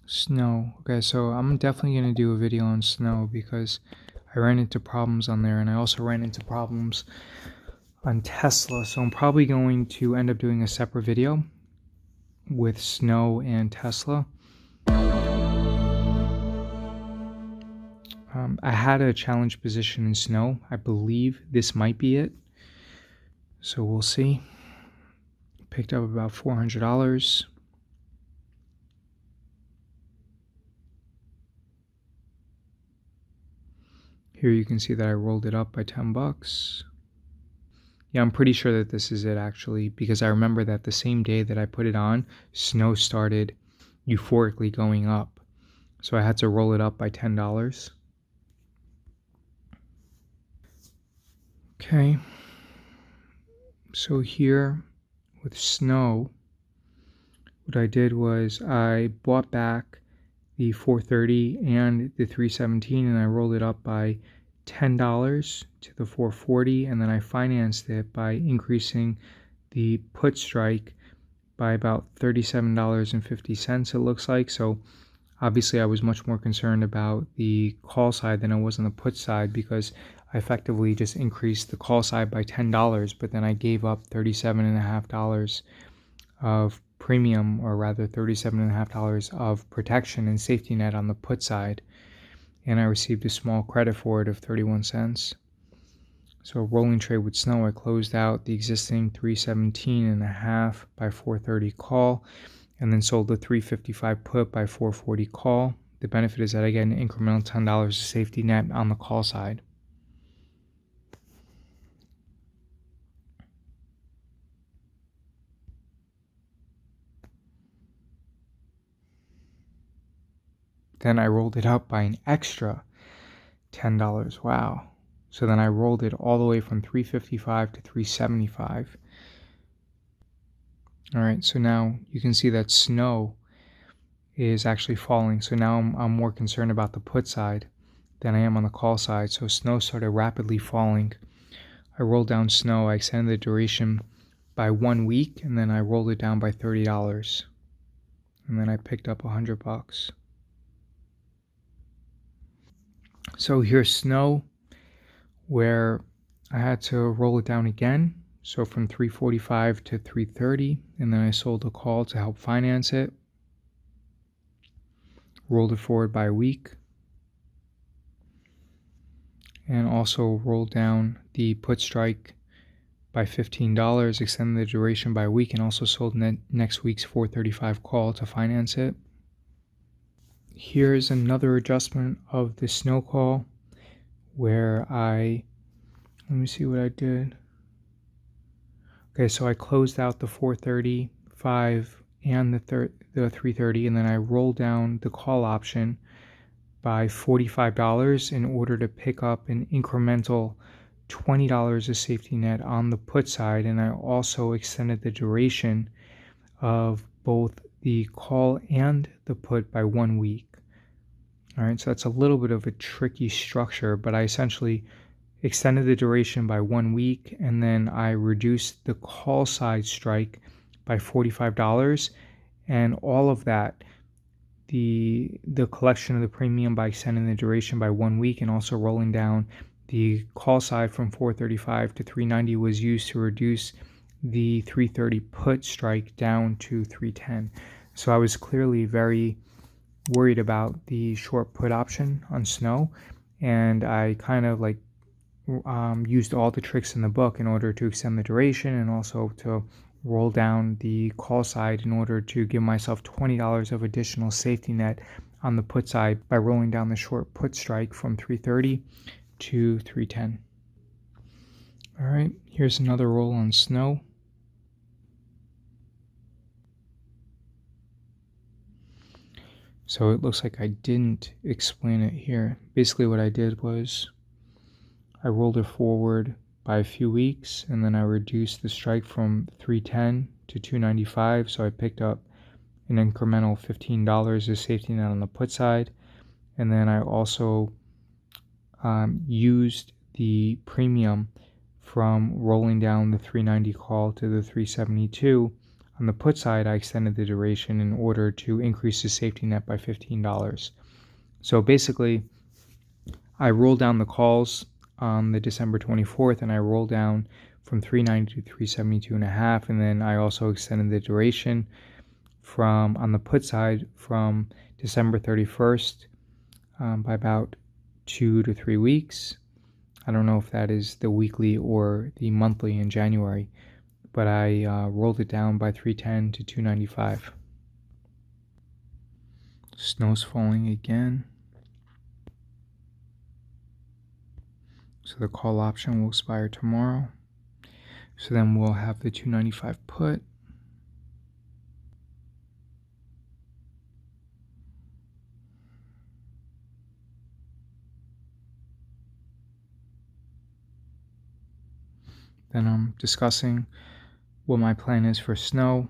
Snow. Okay, so I'm definitely going to do a video on Snow because I ran into problems on there, and I also ran into problems on Tesla. So I'm probably going to end up doing a separate video with Snow and Tesla. I had a challenge position in Snow. I believe this might be it. So we'll see. Picked up about $400. Here you can see that I rolled it up by 10 bucks. Yeah, I'm pretty sure that this is it actually, because I remember that the same day that I put it on, Snow started euphorically going up. So I had to roll it up by $10. Okay. So here with Snow, what I did was I bought back the 430 and the 317, and I rolled it up by $10 to the 440, and then I financed it by increasing the put strike by about $37.50, it looks like. So obviously I was much more concerned about the call side than I was on the put side, because I effectively just increased the call side by $10, but then I gave up $37.50 of premium, or rather $37.50 of protection and safety net on the put side, and I received a small credit for it of 31 cents. So rolling trade with Snow, I closed out the existing 317.5 by 430 call, and then sold the 355 put by 440 call. The benefit is that I get an incremental $10 of safety net on the call side. Then I rolled it up by an extra $10. Wow. So then I rolled it all the way from 355 to 375. All right, so now you can see that Snow is actually falling. So now I'm more concerned about the put side than I am on the call side. So Snow started rapidly falling. I rolled down Snow. I extended the duration by 1 week, and then I rolled it down by $30. And then I picked up $100. So here's Snow, where I had to roll it down again. So from 345 to 330, and then I sold a call to help finance it. Rolled it forward by a week. And also rolled down the put strike by $15, extended the duration by a week, and also sold next week's 435 call to finance it. Here's another adjustment of the Snow call, where let me see what I did. Okay, so I closed out the 435 and the 330, and then I rolled down the call option by $45 in order to pick up an incremental $20 of safety net on the put side, and I also extended the duration of both the call and the put by 1 week. All right, so that's a little bit of a tricky structure, but I essentially extended the duration by 1 week, and then I reduced the call side strike by $45, and all of that, the collection of the premium by extending the duration by 1 week and also rolling down the call side from 435 to 390 was used to reduce the 330 put strike down to 310. So I was clearly very worried about the short put option on Snow, and I kind of used all the tricks in the book in order to extend the duration and also to roll down the call side in order to give myself $20 of additional safety net on the put side by rolling down the short put strike from 330 to 310. All right, here's another roll on Snow. So it looks like I didn't explain it here. Basically what I did was I rolled it forward by a few weeks, and then I reduced the strike from 310 to 295, so I picked up an incremental $15 of safety net on the put side, and then I also used the premium from rolling down the 390 call to the 372 on the put side, I extended the duration in order to increase the safety net by $15. So basically, I rolled down the calls on the December 24th, and I rolled down from 390 to 372.5, and then I also extended the duration from on the put side from December 31st by about 2 to 3 weeks. I don't know if that is the weekly or the monthly in January, but I rolled it down by 310 to 295. Snow's falling again. So the call option will expire tomorrow. So then we'll have the 295 put. Then I'm discussing what my plan is for snow.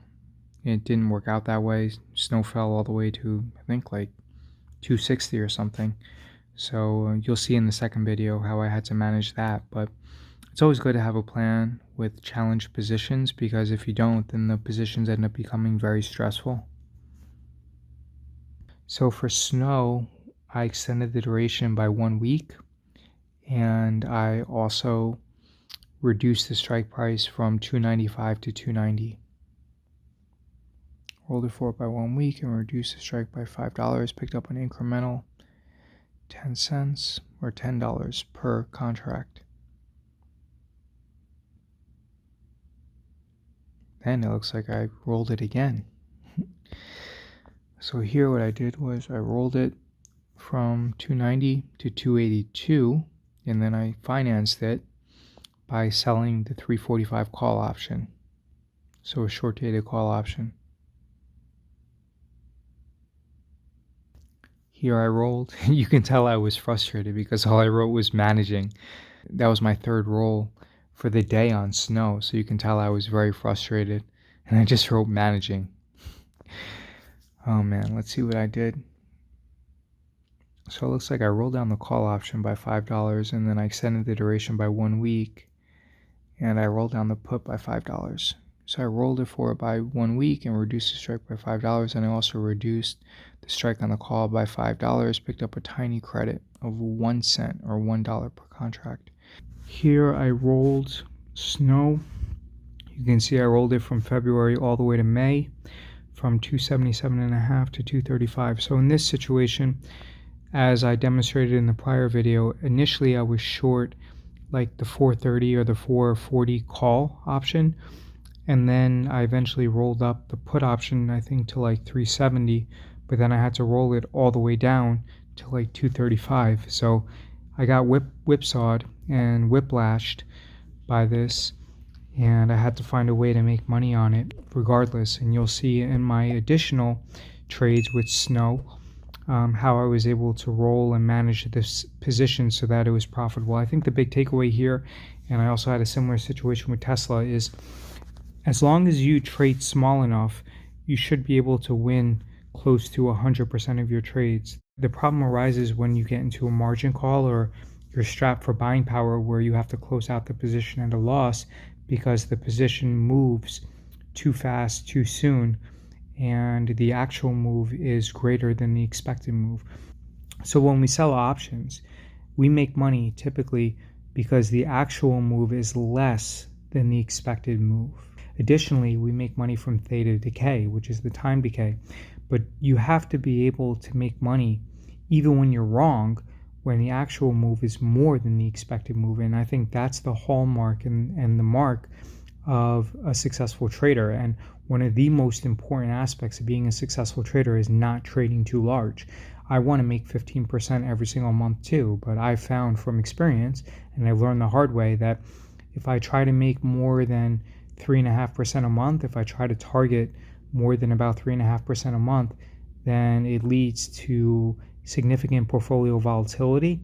It didn't work out that way. Snow fell all the way to, I think, like 260 or something. So you'll see in the second video how I had to manage that. But it's always good to have a plan with challenge positions, because if you don't, then the positions end up becoming very stressful. So for snow, I extended the duration by 1 week, and I also reduced the strike price from 295 to 290. Rolled it forward by 1 week and reduced the strike by $5, picked up an incremental 10 cents or $10 per contract. Then it looks like I rolled it again. So here what I did was I rolled it from 290 to 282, and then I financed it by selling the 345 call option. So a short dated call option. Here I rolled. You can tell I was frustrated because all I wrote was managing. That was my third roll for the day on snow, so you can tell I was very frustrated. And I just wrote managing. Oh man, let's see what I did. So it looks like I rolled down the call option by $5, and then I extended the duration by 1 week, and I rolled down the put by $5. So I rolled it forward by 1 week and reduced the strike by $5, and I also reduced the strike on the call by $5, picked up a tiny credit of 1 cent or $1 per contract. Here I rolled snow. You can see I rolled it from February all the way to May, from 277.5 to 235. So in this situation, as I demonstrated in the prior video, initially I was short like the 430 or the 440 call option, and then I eventually rolled up the put option, I think, to like 370, but then I had to roll it all the way down to like 235. So I got whipsawed and whiplashed by this, and I had to find a way to make money on it regardless. And you'll see in my additional trades with snow how I was able to roll and manage this position so that it was profitable. I think the big takeaway here, and I also had a similar situation with Tesla, is as long as you trade small enough, you should be able to win close to 100% of your trades. The problem arises when you get into a margin call or you're strapped for buying power where you have to close out the position at a loss because the position moves too fast, too soon, and the actual move is greater than the expected move. So when we sell options, we make money typically because the actual move is less than the expected move. Additionally, we make money from theta decay, which is the time decay. But you have to be able to make money even when you're wrong, when the actual move is more than the expected move. And I think that's the hallmark and the mark of a successful trader. And one of the most important aspects of being a successful trader is not trading too large. I want to make 15% every single month too, but I found from experience, and I learned the hard way, that if I try to make more than 3.5% a month, if I try to target more than about 3.5% a month, then it leads to significant portfolio volatility,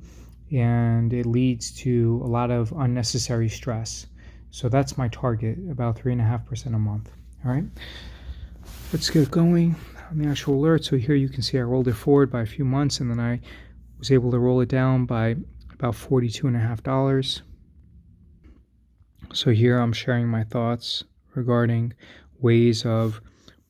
and it leads to a lot of unnecessary stress. So that's my target, about 3.5% a month. All right, let's get going on the actual alert. So here you can see I rolled it forward by a few months, and then I was able to roll it down by about $42.50. So here I'm sharing my thoughts regarding ways of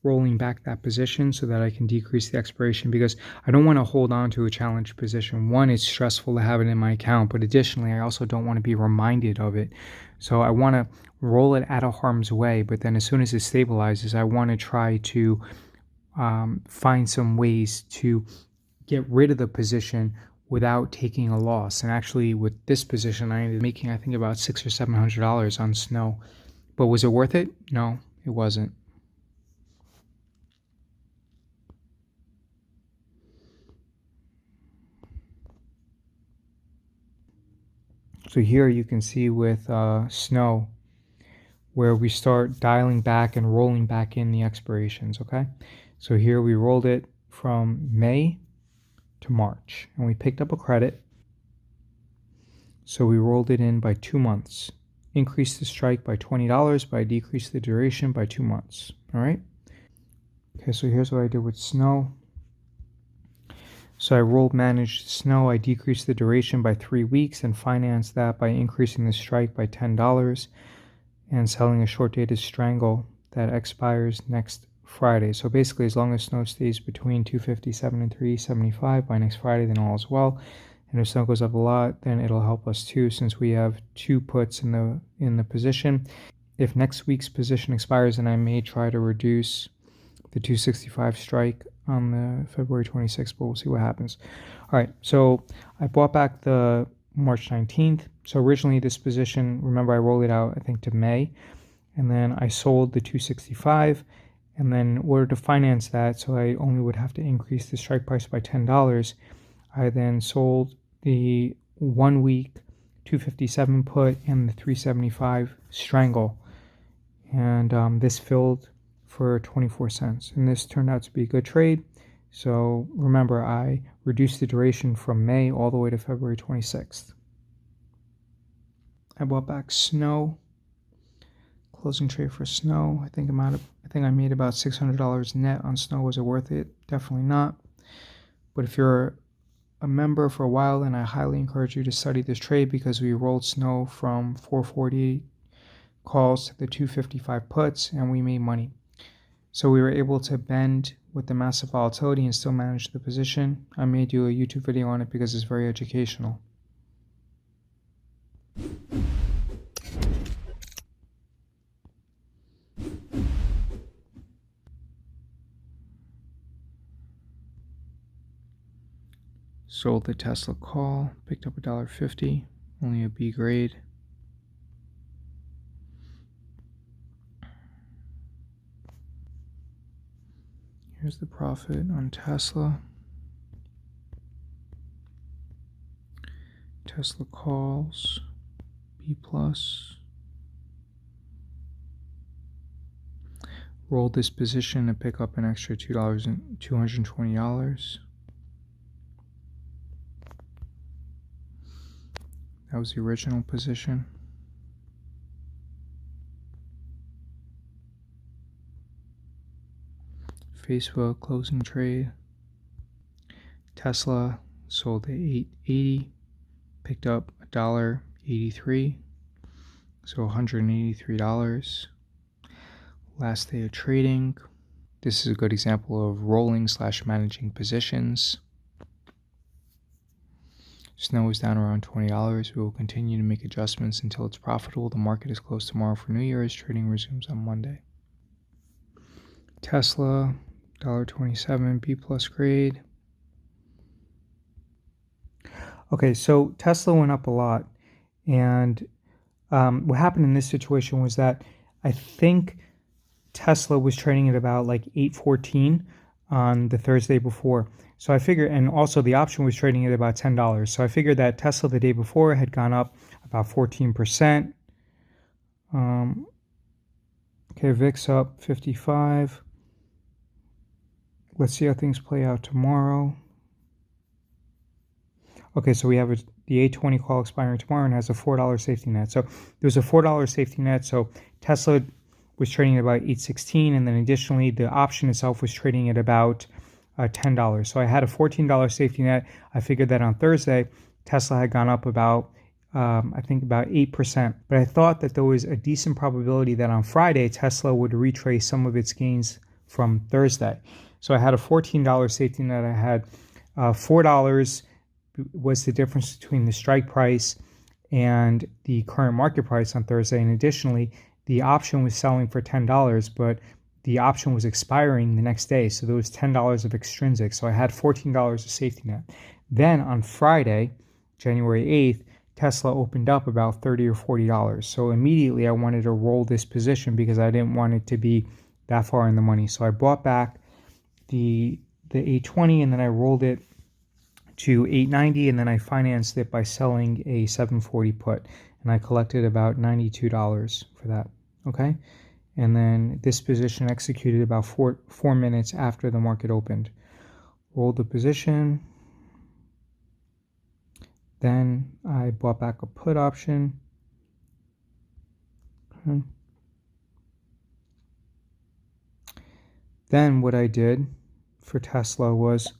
rolling back that position so that I can decrease the expiration, because I don't want to hold on to a challenge position. One, it's stressful to have it in my account, but additionally, I also don't want to be reminded of it. So I want to roll it out of harm's way, but then as soon as it stabilizes, I want to try to find some ways to get rid of the position without taking a loss. And actually, with this position, I ended up making, I think, about $600 or $700 on SNOW. But was it worth it? No, it wasn't. So here you can see with SNOW where we start dialing back and rolling back in the expirations, okay? So here we rolled it from May to March, and we picked up a credit. So we rolled it in by 2 months. Increased the strike by $20, but I decreased the duration by 2 months, all right? Okay, so here's what I did with SNOW. So I rolled managed SNOW. I decreased the duration by 3 weeks and financed that by increasing the strike by $10 and selling a short-dated strangle that expires next Friday. So basically, as long as SNOW stays between 257 and 375 by next Friday, then all is well. And if SNOW goes up a lot, then it'll help us too, since we have 2 puts in the position. If next week's position expires, then I may try to reduce the 265 strike on the February 26th, but we'll see what happens. All right, so I bought back the March 19th. So originally this position, remember, I rolled it out, I think, to May, and then I sold the 265, and then in order to finance that, so I only would have to increase the strike price by $10, I then sold the 1 week 257 put and the 375 strangle, and this filled for 24 cents, and this turned out to be a good trade. So remember, I reduced the duration from May all the way to February 26th. I bought back SNOW. Closing trade for SNOW. I think I made about $600 net on SNOW. Was it worth it? Definitely not. But if you're a member for a while, then I highly encourage you to study this trade, because we rolled SNOW from 440 calls to the 255 puts, and we made money. So we were able to bend with the massive volatility and still manage the position. I may do a YouTube video on it because it's very educational. Sold the Tesla call, picked up $1.50, only a B grade. Here's the profit on Tesla. Tesla calls, B+. Rolled this position to pick up an extra $220. That was the original position. Facebook closing trade. Tesla sold at $8.80, picked up $1.83, so $183. Last day of trading. This is a good example of rolling/managing positions. SNOW is down around $20. We will continue to make adjustments until it's profitable. The market is closed tomorrow for New Year's. Trading resumes on Monday. Tesla, $1.27, B+ grade. Okay, so Tesla went up a lot, and what happened in this situation was that I think Tesla was trading at about like 8.14 on the Thursday before. So I figured, and also the option was trading at about $10. So I figured that Tesla the day before had gone up about 14%. Okay, VIX up 55. Let's see how things play out tomorrow. Okay, so we have the 820 call expiring tomorrow and has a $4 safety net. So there's a $4 safety net. So Tesla was trading at about 8.16, and then additionally the option itself was trading at about $10. So I had a $14 safety net. I figured that on Thursday Tesla had gone up about I think about 8%. But I thought that there was a decent probability that on Friday, Tesla would retrace some of its gains from Thursday. So I had a $14 safety net. I had $4 was the difference between the strike price and the current market price on Thursday. And additionally, the option was selling for $10, but the option was expiring the next day. So there was $10 of extrinsic. So I had $14 of safety net. Then on Friday, January 8th, Tesla opened up about $30 or $40. So immediately I wanted to roll this position because I didn't want it to be that far in the money. So I bought back the 820 and then I rolled it to 890 and then I financed it by selling a 740 put and I collected about $92 for that. Okay. And then this position executed about four minutes after the market opened. Rolled the position. Then I bought back a put option. Okay. Then what I did for Tesla was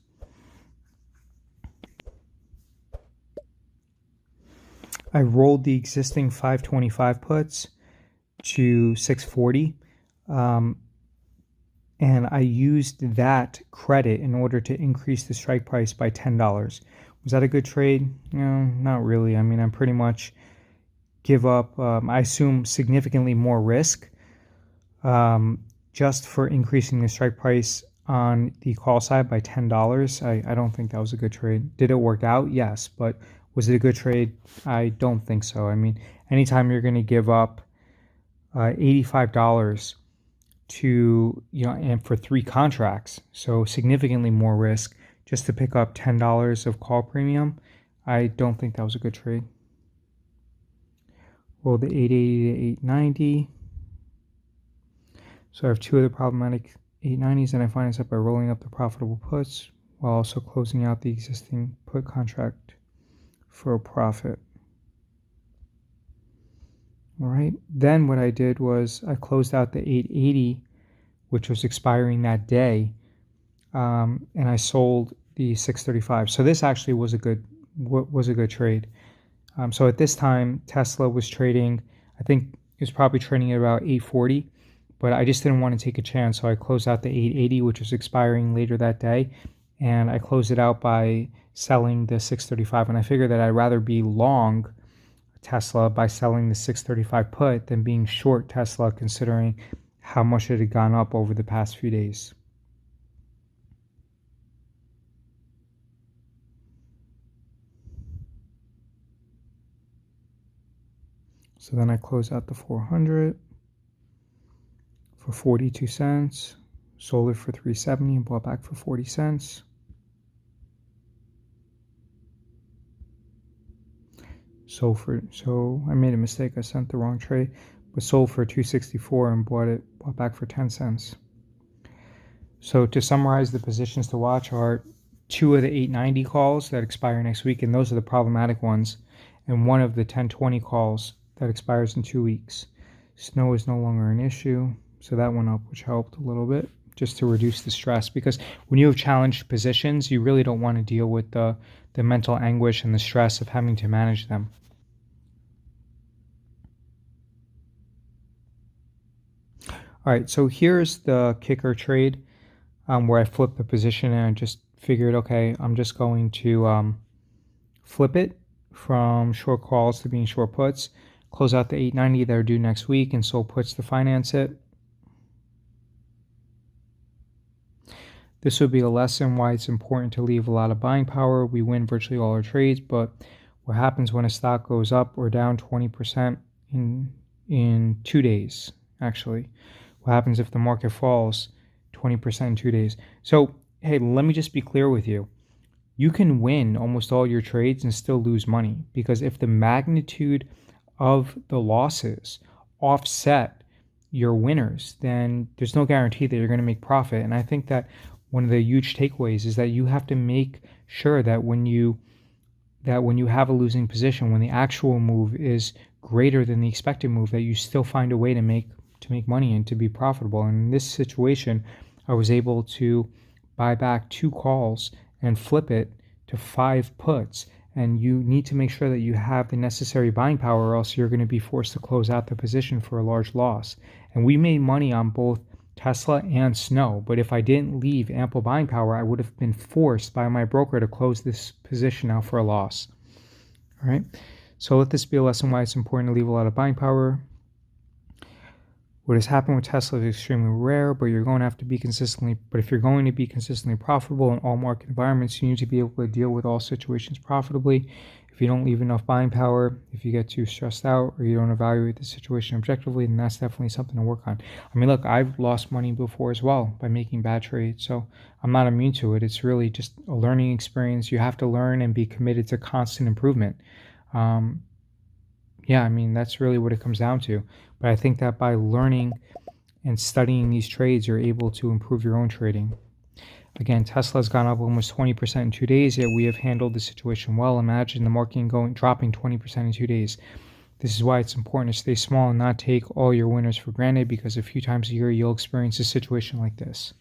I rolled the existing 525 puts to 640, and I used that credit in order to increase the strike price by $10. Was that a good trade? No, not really. I mean, I pretty much give up, I assume, significantly more risk just for increasing the strike price on the call side by $10. I don't think that was a good trade. Did it work out? Yes, but was it a good trade? I don't think so. I mean, anytime you're going to give up $85 to, and for 3 contracts, so significantly more risk just to pick up $10 of call premium, I don't think that was a good trade. Roll the 880 to 890. So I have 2 other problematic 890s, and I finance up by rolling up the profitable puts while also closing out the existing put contract for a profit. All right. Then what I did was I closed out the 880, which was expiring that day, and I sold the 635. So this actually was a good trade. So at this time, Tesla was trading, I think it was probably trading at about 840, but I just didn't want to take a chance. So I closed out the 880, which was expiring later that day, and I closed it out by selling the 635. And I figured that I'd rather be long Tesla by selling the 635 put than being short Tesla, considering how much it had gone up over the past few days. So then I closed out the 400 for 42 cents, sold it for 370 and bought back for 40 cents. So I made a mistake. I sent the wrong trade, but sold for 264 and bought back for 10 cents. So to summarize, the positions to watch are 2 of the 890 calls that expire next week, and those are the problematic ones, and 1 of the 1020 calls that expires in 2 weeks. Snow is no longer an issue, so that went up, which helped a little bit just to reduce the stress, because when you have challenged positions, you really don't want to deal with the mental anguish and the stress of having to manage them. All right, so here's the kicker trade where I flipped the position and I just figured, okay, I'm just going to flip it from short calls to being short puts, close out the 890 that are due next week, and sold puts to finance it. This would be a lesson why it's important to leave a lot of buying power. We win virtually all our trades, but what happens when a stock goes up or down 20% in 2 days, actually? What happens if the market falls 20% in 2 days? So, hey, let me just be clear with you. You can win almost all your trades and still lose money, because if the magnitude of the losses offset your winners, then there's no guarantee that you're going to make profit. And I think that one of the huge takeaways is that you have to make sure that when you have a losing position, when the actual move is greater than the expected move, that you still find a way to make money and to be profitable. And in this situation, I was able to buy back 2 calls and flip it to 5 puts and you need to make sure that you have the necessary buying power, or else you're going to be forced to close out the position for a large loss. And we made money on both Tesla and SNOW, but if I didn't leave ample buying power, I would have been forced by my broker to close this position out for a loss. All right, so let this be a lesson why it's important to leave a lot of buying power. What has happened with Tesla is extremely rare, but if you're going to be consistently profitable in all market environments, you need to be able to deal with all situations profitably. If you don't leave enough buying power, if you get too stressed out, or you don't evaluate the situation objectively, then that's definitely something to work on. I mean, look, I've lost money before as well by making bad trades, so I'm not immune to it. It's really just a learning experience. You have to learn and be committed to constant improvement. Yeah, I mean, that's really what it comes down to. But I think that by learning and studying these trades, you're able to improve your own trading. Again, Tesla's gone up almost 20% in 2 days, yet we have handled the situation well. Imagine the market dropping 20% in 2 days. This is why it's important to stay small and not take all your winners for granted, because a few times a year you'll experience a situation like this.